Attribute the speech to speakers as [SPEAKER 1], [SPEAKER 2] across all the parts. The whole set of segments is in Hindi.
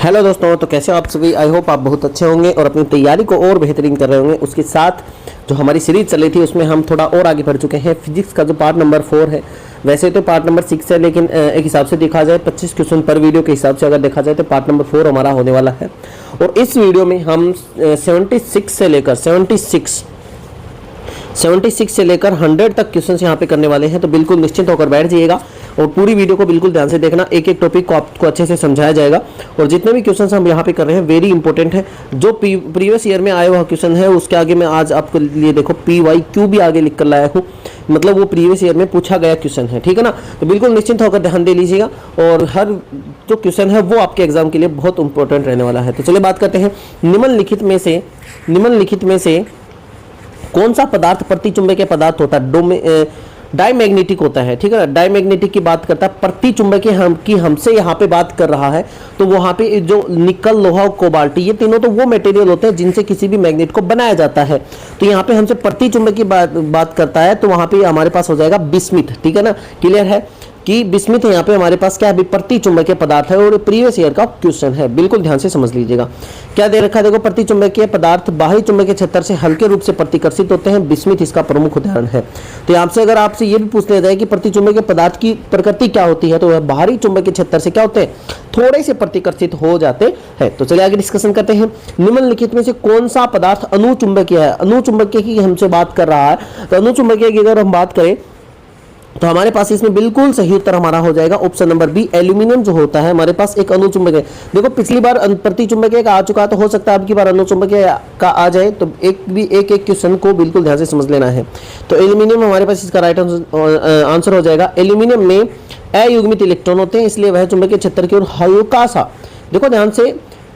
[SPEAKER 1] हेलो दोस्तों, तो कैसे हो आप सभी। आई होप आप बहुत अच्छे होंगे और अपनी तैयारी को और बेहतरीन कर रहे होंगे। उसके साथ जो हमारी सीरीज चल रही थी उसमें हम थोड़ा और आगे बढ़ चुके हैं। फिजिक्स का जो पार्ट नंबर 4 है, वैसे तो पार्ट नंबर 6 है, लेकिन एक हिसाब से देखा जाए 25 क्वेश्चन पर वीडियो के हिसाब से अगर देखा जाए तो पार्ट नंबर 4 हमारा होने वाला है। और इस वीडियो में हम 76 से लेकर 76 से लेकर 100 तक क्वेश्चन यहाँ पे करने वाले हैं। तो बिल्कुल निश्चिंत होकर बैठ जाइएगा और पूरी वीडियो को बिल्कुल ध्यान से देखना। एक एक टॉपिक को आपको अच्छे से समझाया जाएगा और जितने भी क्वेश्चन हम यहाँ पे कर रहे हैं वेरी इंपॉर्टेंट है। जो प्रीवियस ईयर में आया हुआ क्वेश्चन है उसके आगे मैं आज आपके लिए देखो PYQ भी आगे लिख कर लाया हूँ, मतलब वो प्रीवियस ईयर में पूछा गया क्वेश्चन है, ठीक है ना। तो बिल्कुल निश्चिंत होकर ध्यान दे लीजिएगा और हर जो क्वेश्चन है वो आपके एग्जाम के लिए बहुत इंपॉर्टेंट रहने वाला है। तो चलिए बात करते हैं। निम्नलिखित में से कौन सा पदार्थ प्रतिचुंबकीय पदार्थ होता है? डायमैग्नेटिक होता है, ठीक है ना। डायमैग्नेटिक की बात करता है। प्रतिचुंबकीय हमसे यहाँ पे बात कर रहा है तो वहाँ पे जो निकल, लोहा, कोबाल्ट, ये तीनों तो वो मटेरियल होते हैं जिनसे किसी भी मैग्नेट को बनाया जाता है। तो यहाँ पे हमसे प्रतिचुंबकीय बात करता है तो वहाँ पे हमारे पास हो जाएगा बिस्मिथ, ठीक है ना। क्लियर है कि बिस्मिथ यहाँ पे हमारे पास क्या है, प्रतिचुंबकीय पदार्थ है और प्रीवियस ईयर का क्वेश्चन है। बिल्कुल ध्यान से समझ लीजिएगा। क्या दे रखा है, देखो, प्रतिचुंबकीय पदार्थ बाहरी चुंबकीय क्षेत्र से हल्के रूप से प्रतिकर्षित होते हैं। बिस्मिथ इसका प्रमुख उदाहरण है। तो यहाँ से अगर आपसे ये भी पूछ लिया जाए कि प्रतिचुंबकीय पदार्थ की प्रकृति क्या होती है, तो वह बाहरी चुंबकीय क्षेत्र से क्या होते हैं, थोड़े से प्रतिकर्षित हो जाते हैं। तो चलिए आगे डिस्कशन करते हैं। निम्नलिखित में से कौन सा पदार्थ अनुचुंबकीय है? अनुचुंबकीय की हमसे बात कर रहा है, तो अनुचुंबकीय की अगर हम बात करें तो हमारे पास इसमें बिल्कुल सही उत्तर हमारा हो जाएगा ऑप्शन नंबर बी। एल्यूमिनियम जो होता है हमारे पास एक अनुचुंबकीय है। देखो, पिछली बार प्रतिचुंबकीय का आ चुका है तो हो सकता है अब की बार अनुचुंबकीय का आ जाए, तो एक क्वेश्चन को बिल्कुल ध्यान से समझ लेना है। तो एल्यूमिनियम हमारे पास इसका राइट आंसर हो जाएगा। एल्यूमिनियम में अयुग्मित इलेक्ट्रॉन होते हैं, इसलिए वह चुंबकीय क्षेत्र की ओर हल्का सा, देखो ध्यान से,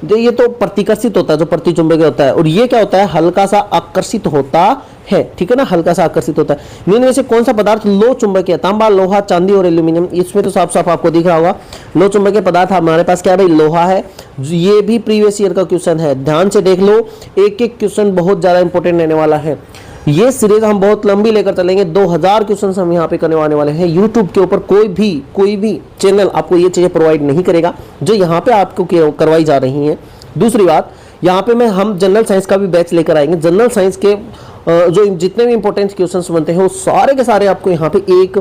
[SPEAKER 1] ये तो प्रतिकर्षित होता है जो प्रतिचुंबकीय होता है, और ये क्या होता है, हल्का सा आकर्षित होता है, ठीक है ना, हल्का सा आकर्षित होता है। निम्न में से कौन सा पदार्थ लो चुंबकीय? तांबा, लोहा, चांदी और एल्यूमिनियम। इसमें तो साफ साफ आपको दिख रहा होगा लो चुंबकीय पदार्थ हमारे पास क्या है भाई, लोहा है। ये भी प्रीवियस ईयर का क्वेश्चन है, ध्यान से देख लो। एक एक क्वेश्चन बहुत ज्यादा इंपॉर्टेंट रहने वाला है। ये सीरीज हम बहुत लंबी लेकर चलेंगे। 2000 क्वेश्चन हम यहाँ पे करने वाले हैं। यूट्यूब के ऊपर कोई भी चैनल आपको ये चीजें प्रोवाइड नहीं करेगा जो यहाँ पे आपको करवाई जा रही हैं। दूसरी बात, यहाँ पे हम जनरल साइंस का भी बैच लेकर आएंगे। जनरल साइंस के जो जितने भी इंपॉर्टेंट क्वेश्चंस बनते हैं वो सारे के सारे आपको यहाँ पे एक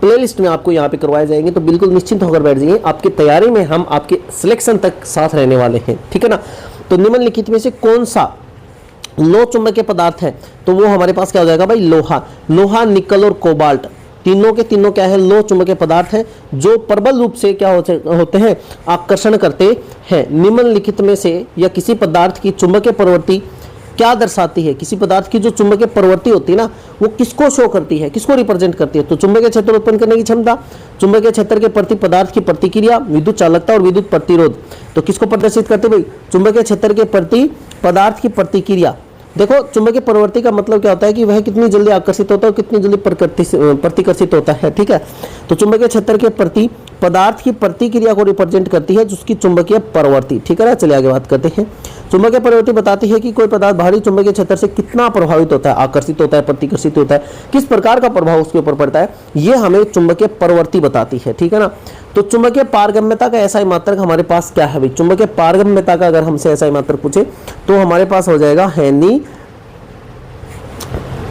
[SPEAKER 1] प्लेलिस्ट में आपको यहाँ पे करवाए जाएंगे। तो बिल्कुल निश्चिंत होकर बैठ जाइए, आपकी तैयारी में हम आपके सिलेक्शन तक साथ रहने वाले हैं, ठीक है ना। तो निम्नलिखित में से कौन सा लो चुंबकीय पदार्थ है, तो वो हमारे पास क्या हो जाएगा भाई, लोहा, निकल और कोबाल्ट। तीनों के तीनों क्या है, लो चुंबकीय पदार्थ है जो प्रबल रूप से क्या होते हैं, आकर्षण करते हैं। निम्नलिखित में से या किसी पदार्थ की चुंबकीय प्रवृत्ति क्या दर्शाती है? किसी पदार्थ की जो चुंबकीय प्रवृत्ति होती है ना, वो किसको शो करती है, किसको रिप्रेजेंट करती है? तो चुंबकीय क्षेत्र उत्पन्न करने की क्षमता, चुंबकीय क्षेत्र के प्रति पदार्थ की प्रतिक्रिया, विद्युत चालकता और विद्युत प्रतिरोध। तो किसको प्रदर्शित करते हैं भाई, चुंबकीय क्षेत्र के प्रति पदार्थ की प्रतिक्रिया। देखो, चुंबकीय प्रवृत्ति का मतलब क्या होता है कि वह कितनी जल्दी आकर्षित होता है और कितनी जल्दी प्रतिकर्षित होता है, ठीक है। तो चुंबकीय क्षेत्र के प्रति पदार्थ की प्रतिक्रिया को रिप्रेजेंट करती है जिसकी चुंबकीय प्रवृत्ति, ठीक है ना। चलिए आगे बात करते हैं। चुंबकीय प्रवृत्ति बताती है कि कोई पदार्थ बाहरी चुंबकीय क्षेत्र से कितना प्रभावित होता है, आकर्षित होता है, प्रतिकर्षित होता है, किस प्रकार का प्रभाव उसके ऊपर पड़ता है, ये हमें चुंबकीय प्रवृत्ति बताती है, ठीक है ना। तो चुंबकीय पारगम्यता का एसआई मात्रक हमारे पास क्या है भाई? चुंबकीय पारगम्यता का अगर हमसे एसआई मात्रक पूछे तो हमारे पास हो जाएगा हेनरी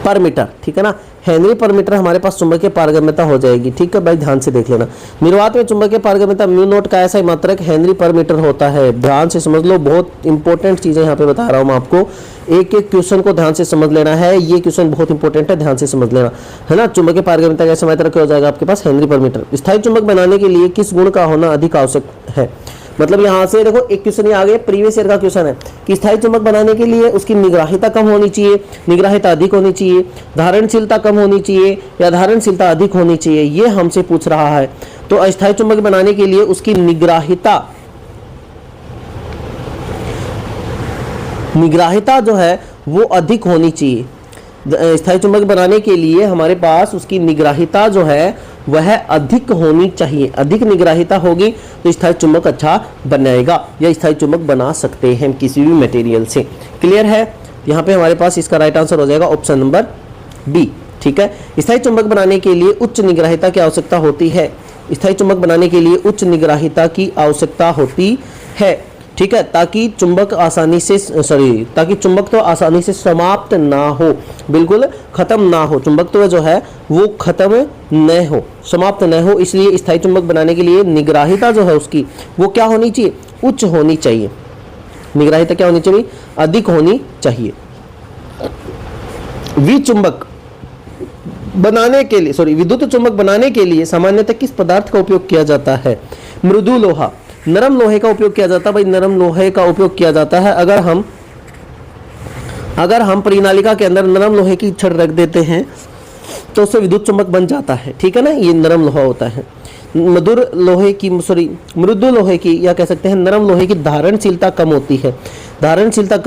[SPEAKER 1] पर मीटर, ठीक है ना। हेनरी पर मीटर हमारे पास चुंबकीय पारगम्यता हो जाएगी, ठीक है भाई, ध्यान से देख लेना। निर्वात में चुंबकीय पारगम्यता म्यू नॉट का ऐसा ही मात्रक हेनरी पर मीटर होता है। ध्यान से समझ लो, बहुत इंपॉर्टेंट चीजें यहाँ पे बता रहा हूँ मैं आपको। एक एक क्वेश्चन को ध्यान से समझ लेना है, ये क्वेश्चन बहुत इंपॉर्टेंट है, ध्यान से समझ लेना है ना। चुंबकीय पारगम्यता का ऐसा मात्रक हो जाएगा आपके पास हेनरी पर मीटर। स्थायी चुंबक बनाने के लिए किस गुण का होना अधिक आवश्यक है? मतलब यहाँ से देखो, एक क्वेश्चन ये आ गया, प्रीवियस ईयर का क्वेश्चन है कि स्थायी चुंबक बनाने के लिए उसकी निग्राहिता कम होनी चाहिए, निग्राहिता अधिक होनी चाहिए, धारणशीलता कम होनी चाहिए या धारणशीलता अधिक होनी चाहिए, ये हमसे पूछ रहा है। तो अस्थायी चुंबक बनाने के लिए उसकी निग्राहिता जो है वो अधिक होनी चाहिए। स्थायी चुंबक बनाने के लिए हमारे पास उसकी निग्राहिता जो है वह अधिक होनी चाहिए। अधिक निग्राहिता होगी तो स्थायी चुंबक अच्छा बनाएगा या स्थायी चुंबक बना सकते हैं किसी भी मटेरियल से। क्लियर है? यहाँ पे हमारे पास इसका राइट आंसर हो जाएगा ऑप्शन नंबर बी, ठीक है। स्थायी चुंबक बनाने के लिए उच्च निग्राहिता की आवश्यकता होती है। स्थायी चुंबक बनाने के लिए उच्च निग्राहिता की आवश्यकता होती है, ठीक है, ताकि चुंबक तो आसानी से समाप्त ना हो, बिल्कुल खत्म ना हो, चुंबकत्व जो है वो खत्म न हो, समाप्त न हो। इसलिए स्थायी चुंबक बनाने के लिए निग्राहिता जो है उसकी वो क्या होनी चाहिए, उच्च होनी चाहिए। निग्राहिता क्या होनी चाहिए, अधिक होनी चाहिए। विद्युत चुंबक बनाने के लिए सामान्यतः किस पदार्थ का उपयोग किया जाता है? मृदु लोहा, नरम लोहे का उपयोग किया जाता है। भाई नरम लोहे का उपयोग किया जाता है। अगर हम परिनालिका के अंदर नरम लोहे की छड़ रख देते हैं तो उससे विद्युत चुंबक बन जाता है, ठीक है ना, ये नरम लोहा होता है। मृदु लोहे की या कह सकते हैं नरम लोहे की धारणशीलता कम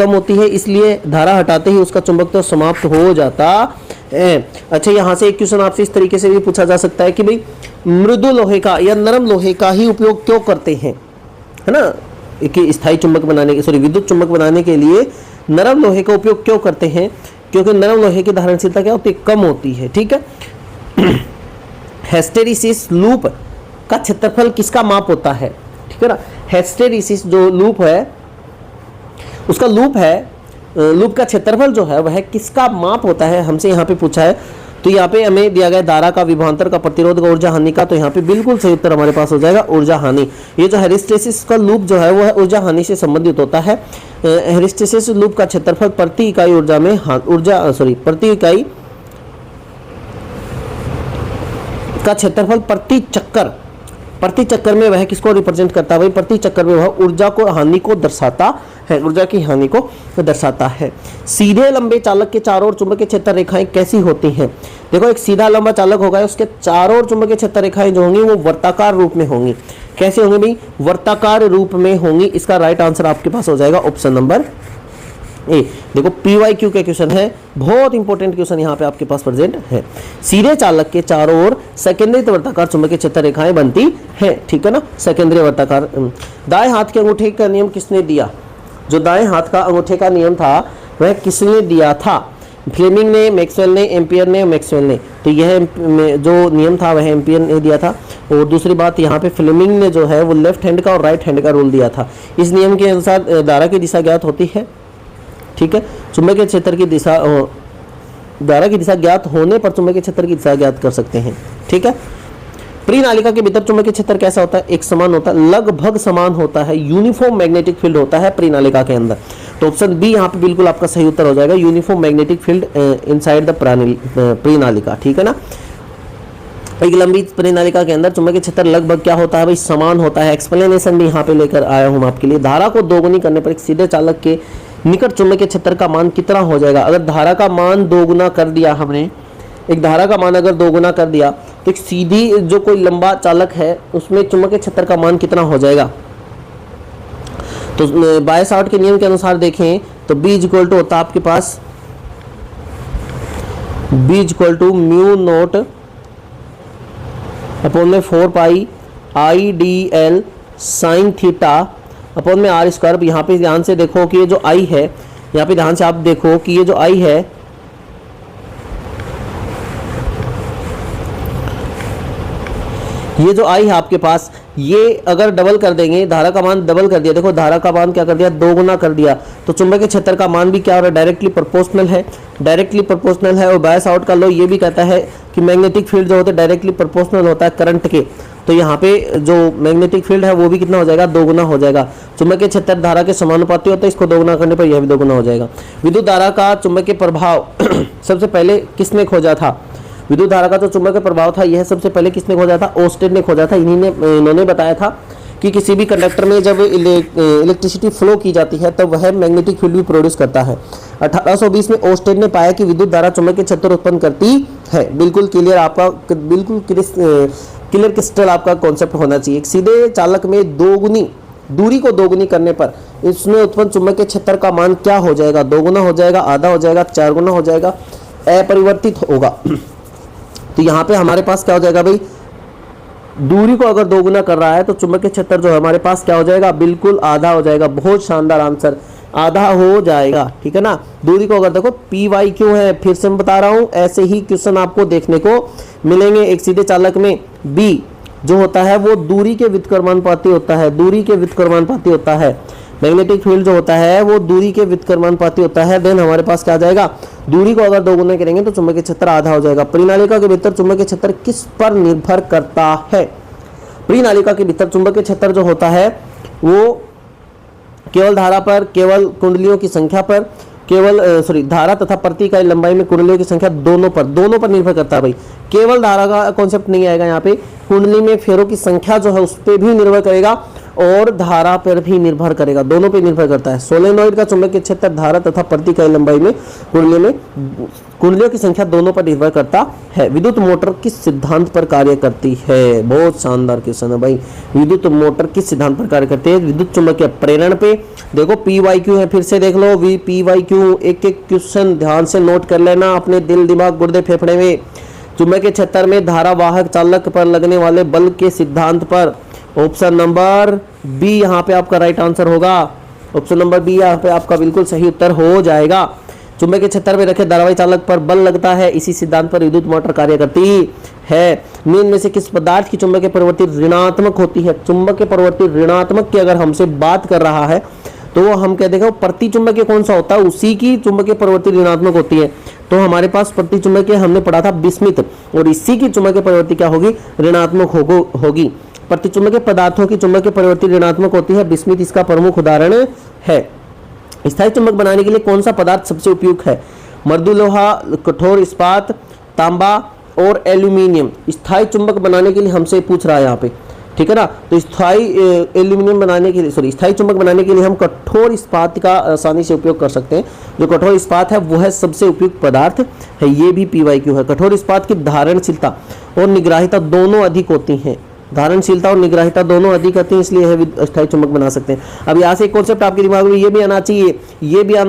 [SPEAKER 1] होती है, इसलिए धारा हटाते ही उसका चुंबक तो समाप्त हो जाता है। अच्छा, यहाँ से एक क्वेश्चन आपसे इस तरीके से भी पूछा जा सकता है कि भाई मृदु लोहे का या नरम लोहे का ही उपयोग क्यों करते हैं, है ना, कि स्थायी चुंबक विद्युत चुंबक बनाने के लिए नरम लोहे का उपयोग क्यों करते हैं? क्योंकि नरम लोहे की धारणशीलता क्या होती है, कम होती है, ठीक है। हिस्टैरिसीस लूप का क्षेत्रफल किसका माप होता है, ठीक है ना। हिस्टैरिसीस जो लूप है उसका लूप का क्षेत्रफल जो है वह किसका माप होता है, हमसे यहाँ पे पूछा है। तो यहाँ पे हमें दिया गया धारा का, विभवांतर का, प्रतिरोध का, ऊर्जा हानि का, तो यहाँ पे बिल्कुल सही उत्तर हमारे पास हो जाएगा ऊर्जा हानि। ये जो हिस्टैरिसीस का लूप जो है वो है ऊर्जा हानि से संबंधित होता है। हिस्टैरिसीस लूप का क्षेत्रफल प्रति इकाई ऊर्जा में का क्षेत्रफल प्रति चक्कर में वह किसको रिप्रेजेंट करता है? भाई प्रति चक्कर में वह ऊर्जा की हानि को दर्शाता है। सीधे लंबे चालक के चारों ओर चुंबकीय क्षेत्र रेखाएं कैसी होती हैं? देखो, एक सीधा लंबा चालक होगा, उसके चारों ओर चुंबकीय क्षेत्र रेखाएं जो होंगी वो वर्ताकार रूप में होंगी। कैसे होंगी भाई? वर्ताकार रूप में होंगी। इसका राइट आंसर आपके पास हो जाएगा ऑप्शन नंबर ए। देखो, PYQ के क्वेश्चन है, बहुत इंपॉर्टेंट क्वेश्चन यहाँ पे आपके पास प्रेजेंट है। सीधे चालक के चारों ओर सेकेंडरी वर्ताकार चुंबकीय क्षेत्र रेखाएं बनती है, ठीक है ना, सेकेंडरी वर्ताकार। दाएं हाथ के अंगूठे का नियम किसने दिया? जो दाएं हाथ का अंगूठे का नियम था वह किसने दिया था? फ्लेमिंग ने, मैक्सवेल ने, एम्पियर ने, मैक्सवेल ने। तो यह जो नियम था वह एम्पियर ने दिया था। और दूसरी बात, यहाँ पे फ्लेमिंग ने जो है वो लेफ्ट हैंड का और राइट हैंड का रूल दिया था। इस नियम के अनुसार धारा की दिशा ज्ञात होती है, ठीक है। चुंबकीय क्षेत्र की दिशा, धारा की दिशा ज्ञात होने पर चुंबकीय क्षेत्र की दिशा ज्ञात कर सकते हैं, ठीक है। परिनालिका के भीतर चुंबकीय क्षेत्र कैसा होता है? एक समान होता है, लगभग समान होता है, यूनिफॉर्म मैग्नेटिक फील्ड होता है परिनालिका के अंदर। तो ऑप्शन बी यहाँ पे बिल्कुल आपका सही उत्तर हो जाएगा, uniform magnetic field inside the परिनालिका, ठीक है ना। एक लंबी परिनालिका के अंदर चुंबकीय क्षेत्र लगभग क्या होता है भाई? समान होता है। एक्सप्लेनेशन भी यहाँ पे लेकर आया हूँ आपके लिए। धारा को दोगुनी करने पर एक सीधे चालक के निकट चुंबकीय क्षेत्र का मान कितना हो जाएगा? अगर धारा का मान दोगुना कर दिया हमने, एक धारा का मान अगर दोगुना कर दिया तो एक सीधी जो कोई लंबा चालक है उसमें चुंबकीय क्षेत्र का मान कितना हो जाएगा? तो बाय-सॉर्ट के नियम के अनुसार देखें तो B इक्वल टू होता है आपके पास, B equal to mu naught upon में 4 pi IDL sine theta upon में R स्क्वायर। यहाँ पे ध्यान से देखो कि ये जो I है, यहाँ पे ध्यान से आप देखो कि ये जो I है ये जो I है आपके पास, ये अगर डबल कर देंगे, धारा का मान डबल कर दिया, देखो धारा का मान क्या कर दिया? दोगुना कर दिया। तो चुंबकीय क्षेत्र का मान भी क्या हो रहा है? डायरेक्टली प्रोपोर्शनल है। और बाय-सॉर्ट का लॉ ये भी कहता है कि मैग्नेटिक फील्ड जो होता है डायरेक्टली प्रोपोर्शनल होता है करंट के। तो यहाँ पे जो मैग्नेटिक फील्ड है वो भी कितना हो जाएगा? दोगुना हो जाएगा। चुंबकीय क्षेत्र धारा के समानुपाती होता है, इसको दोगुना करने पर यह भी दोगुना हो जाएगा। विद्युत धारा का चुंबकीय प्रभाव सबसे पहले किसने खोजा था? विद्युत धारा का जो चुंबकीय प्रभाव था यह सबसे पहले किसने खोजा था? ओस्टेड ने खोजा था। इन्होंने बताया था कि किसी भी कंडक्टर में जब इलेक्ट्रिसिटी फ्लो की जाती है तब वह मैग्नेटिक फील्ड भी प्रोड्यूस करता है। 1820 में ओस्टेड ने पाया कि विद्युत धारा चुंबकीय क्षेत्र उत्पन्न करती है। बिल्कुल क्लियर, आपका बिल्कुल क्लियर क्रिस्टल आपका कॉन्सेप्ट होना चाहिए। सीधे चालक में दूरी को दोगुनी करने पर इसमें उत्पन्न चुंबकीय क्षेत्र का मान क्या हो जाएगा? दोगुना हो जाएगा, आधा हो जाएगा, 4 गुना हो जाएगा, अपरिवर्तित होगा। तो यहाँ पे हमारे पास क्या हो जाएगा भाई? दूरी को अगर दोगुना कर रहा है तो चुंबकीय क्षेत्र जो है हमारे पास क्या हो जाएगा? बिल्कुल आधा हो जाएगा। बहुत शानदार आंसर, आधा हो जाएगा, ठीक है ना। दूरी को अगर देखो PYQ है, फिर से मैं बता रहा हूँ, ऐसे ही क्वेश्चन आपको देखने को मिलेंगे। एक सीधे चालक में B जो होता है वो दूरी के व्युत्क्रमानुपाती होता है, दूरी के व्युत्क्रमानुपाती होता है। मैग्नेटिक फील्ड जो होता है वो दूरी के व्युत्क्रमानुपाती होता है। देन हमारे पास क्या आ जाएगा, दूरी को अगर 2 गुना करेंगे तो चुंबकीय क्षेत्र आधा हो जाएगा। परिनालिका के भीतर चुंबकीय क्षेत्र किस पर निर्भर करता है? परिनालिका के भीतर चुंबकीय क्षेत्र जो होता है वो केवल धारा पर, केवल कुंडलियों की संख्या पर, केवल धारा तथा प्रति इकाई लंबाई में कुंडलियों की संख्या दोनों पर निर्भर करता है भाई। केवल धारा का कॉन्सेप्ट नहीं आएगा यहाँ पे, कुंडली में फेरों की संख्या जो है उस पर भी निर्भर करेगा और धारा पर भी निर्भर करेगा, दोनों पे निर्भर करता है। सोलेनोइड का चुंबकीय क्षेत्र धारा तथा प्रति इकाई लंबाई में कुंडलियों की संख्या दोनों पर निर्भर करता है। विद्युत मोटर किस सिद्धांत पर कार्य करती है? बहुत शानदार क्वेश्चन है भाई। विद्युत मोटर किस सिद्धांत पर कार्य करती है? विद्युत चुंबकीय प्रेरण पे। देखो PYQ है, फिर से देख लो PYQ, एक एक क्वेश्चन ध्यान से नोट कर लेना अपने दिल, दिमाग, गुर्दे, फेफड़े में। चुंबकीय क्षेत्र में धारा वाहक चालक पर लगने वाले बल के सिद्धांत पर। ऑप्शन नंबर बी यहाँ पे आपका राइट आंसर होगा। ऑप्शन नंबर बी यहाँ पे आपका बिल्कुल सही उत्तर हो जाएगा। चुंबकीय क्षेत्र में रखे धारावाही चालक पर बल लगता है, इसी सिद्धांत पर विद्युत मोटर कार्य करती है। निम्न में से किस पदार्थ की चुंबकीय प्रवृत्ति ऋणात्मक होती है? चुंबकीय प्रवृत्ति ऋणात्मक की अगर हमसे बात कर रहा है तो वो हम कह देंगे प्रति चुंबकीय कौन सा होता है, उसी की चुंबकीय प्रवृत्ति ऋणात्मक होती है। तो हमारे पास प्रति चुंबकीय हमने पढ़ा था बिस्मित, और इसी की चुंबकीय प्रवृत्ति क्या होगी? ऋणात्मक होगी। प्रतिचुंबकीय पदार्थों की चुंबकीय प्रवृत्ति ऋणात्मक होती है, बिस्मित इसका प्रमुख उदाहरण है। स्थायी चुंबक बनाने के लिए कौन सा पदार्थ सबसे उपयुक्त है? मृदु लोहा, कठोर इस्पात, तांबा और एल्यूमिनियम। स्थायी चुंबक बनाने के लिए हमसे पूछ रहा है यहाँ पे, ठीक है ना। तो स्थायी एल्यूमिनियम बनाने के लिए स्थायी चुंबक बनाने के लिए हम कठोर इस्पात का आसानी से उपयोग कर सकते हैं। जो कठोर इस्पात है वो है सबसे उपयुक्त पदार्थ है, ये भी PYQ है। कठोर इस्पात की धारणशीलता और निग्राहिता दोनों अधिक होती हैं, धारणशीलता और निग्राहिता दोनों अधिक होती है, इसलिए स्थायी चुंबक बना सकते हैं। अब यहाँ से एक कॉन्सेप्ट आपके दिमाग में ये भी आना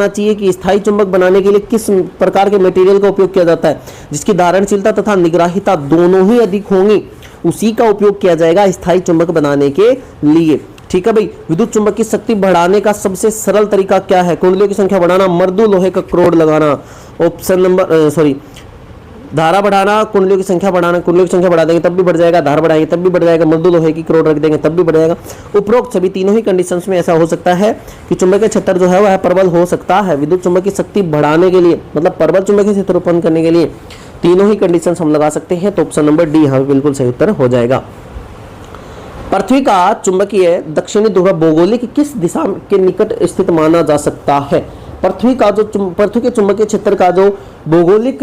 [SPEAKER 1] चाहिए कि स्थायी चुंबक बनाने के लिए किस प्रकार के मटेरियल का उपयोग किया जाता है, जिसकी धारणशीलता तथा निग्राहिता दोनों ही अधिक होंगी, उसी का उपयोग किया जाएगा स्थायी चुंबक बनाने के लिए। ठीक है भाई। विद्युत चुंबक की शक्ति बढ़ाने का सबसे सरल तरीका क्या है? कुंडलियों की संख्या बढ़ाना, मृदु लोहे का क्रोड लगाना। ऑप्शन नंबर धारा बढ़ाना, कुंडलियों की संख्या बढ़ाना। कुंडलियों की संख्या बढ़ा देंगे तब भी बढ़ जाएगा, धारा बढ़ाएंगे तब भी बढ़ जाएगा, मृदु लोहे की क्रोड रख देंगे तब भी बढ़ जाएगा। उपरोक्त सभी तीनों ही कंडीशंस में ऐसा हो सकता है कि चुंबकीय क्षेत्र जो है वह प्रबल हो सकता है। विद्युत चुंबक की शक्ति बढ़ाने के लिए, मतलब प्रबल चुंबकीय क्षेत्र उत्पन्न करने के लिए तीनों ही कंडीशंस हम लगा सकते हैं। तो ऑप्शन नंबर डी यहाँ बिल्कुल सही उत्तर हो जाएगा। पृथ्वी का चुंबकीय दक्षिणी ध्रुव भौगोलिक किस दिशा के निकट स्थित माना जा सकता है? पृथ्वी के चुंबकीय क्षेत्र का जो भौगोलिक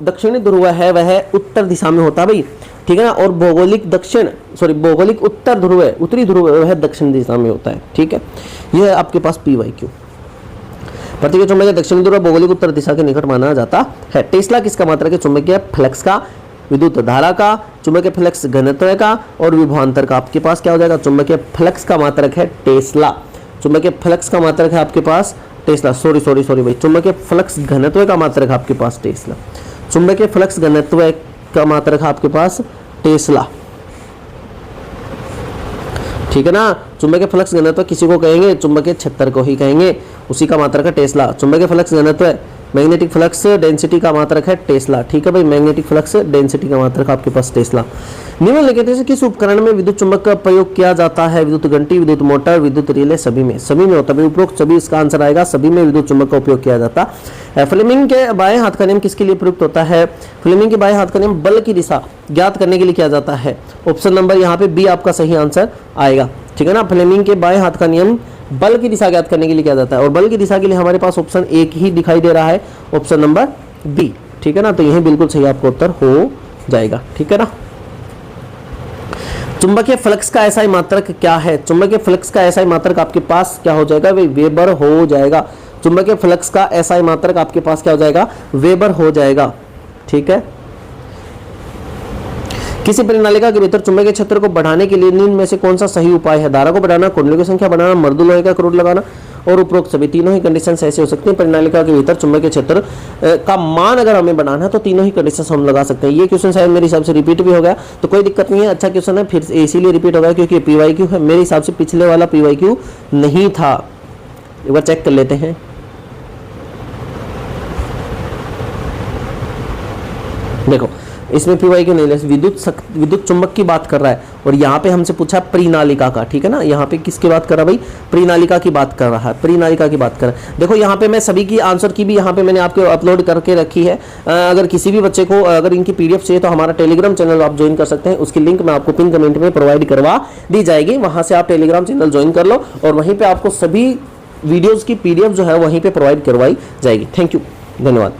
[SPEAKER 1] दक्षिणी ध्रुव है वह उत्तर दिशा में होता है भाई, ठीक है ना। और भौगोलिक उत्तर ध्रुव है, उत्तरी ध्रुव वह दक्षिण दिशा में होता है, ठीक है। यह है आपके पास PYQ। पृथ्वी के चुंबकीय दक्षिणी ध्रुव भौगोलिक उत्तर दिशा के निकट माना जाता है। टेस्ला किसका मात्रक है? चुंबकीय फ्लक्स का, विद्युत धारा का, चुंबकीय फ्लक्स घनत्व का और विभवांतर का। आपके पास क्या हो जाएगा? चुंबकीय फ्लक्स का मात्रक है टेस्ला। चुंबकीय फ्लक्स का मात्रक है आपके पास टेस्ला। सॉरी भाई, चुंबकीय फ्लक्स घनत्व का मात्रक है आपके पास टेस्ला। चुंबकीय फ्लक्स घनत्व का मात्रक है आपके पास टेस्ला, ठीक है ना। चुंबकीय फ्लक्स घनत्व किसी को कहेंगे? चुंबकीय क्षेत्र को ही कहेंगे, उसी का मात्रक है टेस्ला। चुंबकीय फ्लक्स घनत्व, मैग्नेटिक फ्लक्स डेंसिटी का मात्रक है टेस्ला, ठीक है भाई। मैग्नेटिक फ्लक्स डेंसिटी का मात्रक आपके पास टेस्ला। निम्नलिखित में से किस उपकरण में विद्युत चुंबक का प्रयोग किया जाता है? विद्युत घंटी, विद्युत मोटर, विद्युत रिले, सभी में होता है। उपरोक्त सभी इसका आंसर आएगा, सभी में विद्युत चुंबक का उपयोग किया जाता है। फ्लेमिंग के बाएं हाथ का नियम किसके लिए प्रयुक्त होता है? फ्लेमिंग के बाएं हाथ का नियम बल की दिशा ज्ञात करने के लिए किया जाता है। ऑप्शन नंबर यहाँ पे बी आपका सही आंसर आएगा, ठीक है ना। फ्लेमिंग के बाएं हाथ का नियम बल की दिशा ज्ञात करने के लिए किया जाता है, और बल की दिशा के लिए हमारे पास ऑप्शन एक ही दिखाई दे रहा है, ऑप्शन नंबर बी, ठीक है ना। तो यही बिल्कुल सही आपको उत्तर हो जाएगा, ठीक है ना। चुंबकीय फ्लक्स का एसआई मात्रक क्या है? चुंबकीय फ्लक्स का एसआई मात्रक आपके पास क्या हो जाएगा? वेबर हो जाएगा। चुंबकीय फ्लक्स का एसआई मात्रक आपके पास क्या हो जाएगा? वेबर हो जाएगा, ठीक है। किसी परिनालिका के भीतर चुंबकीय क्षेत्र को बढ़ाने के लिए निम्न में से कौन सा सही उपाय है? धारा को बढ़ाना, कुंडलियों की संख्या बढ़ाना, मृदु लोहे का क्रोड लगाना और उपरोक्त सभी तीनों ही कंडीशंस ऐसे हो सकती हैं। परिनालिका के भीतर चुंबकीय क्षेत्र का मान अगर हमें बढ़ाना है तो तीनों ही कंडीशंस हम लगा सकते हैं। ये क्वेश्चन शायद मेरे हिसाब से रिपीट भी हो गया, तो कोई दिक्कत नहीं है, अच्छा क्वेश्चन है, फिर इसीलिए रिपीट हो गया क्योंकि PYQ है। मेरे हिसाब से पिछले वाला PYQ नहीं था, एक बार चेक कर लेते हैं। देखो इसमें पीवाई क्यों नहीं ले, विद्युत चुंबक की बात कर रहा है। और यहाँ पे हमसे पूछा प्रीनालिका का, ठीक है ना, यहाँ पे किसकी बात कर रहा है भाई, प्रीनालिका की बात कर रहा है, प्रीनालिका की बात कर रहा है। देखो यहाँ पे मैं सभी की आंसर की भी यहाँ पे मैंने आपको अपलोड करके रखी है। अगर किसी भी बच्चे को अगर इनकी पीडीएफ चाहिए तो हमारा टेलीग्राम चैनल आप ज्वाइन कर सकते हैं, उसकी लिंक मैं आपको पिन कमेंट में प्रोवाइड करवा दी जाएगी, वहां से आप टेलीग्राम चैनल ज्वाइन कर लो और वहीं पे आपको सभी वीडियोस की पीडीएफ जो है वहीं पे प्रोवाइड करवाई जाएगी। थैंक यू, धन्यवाद।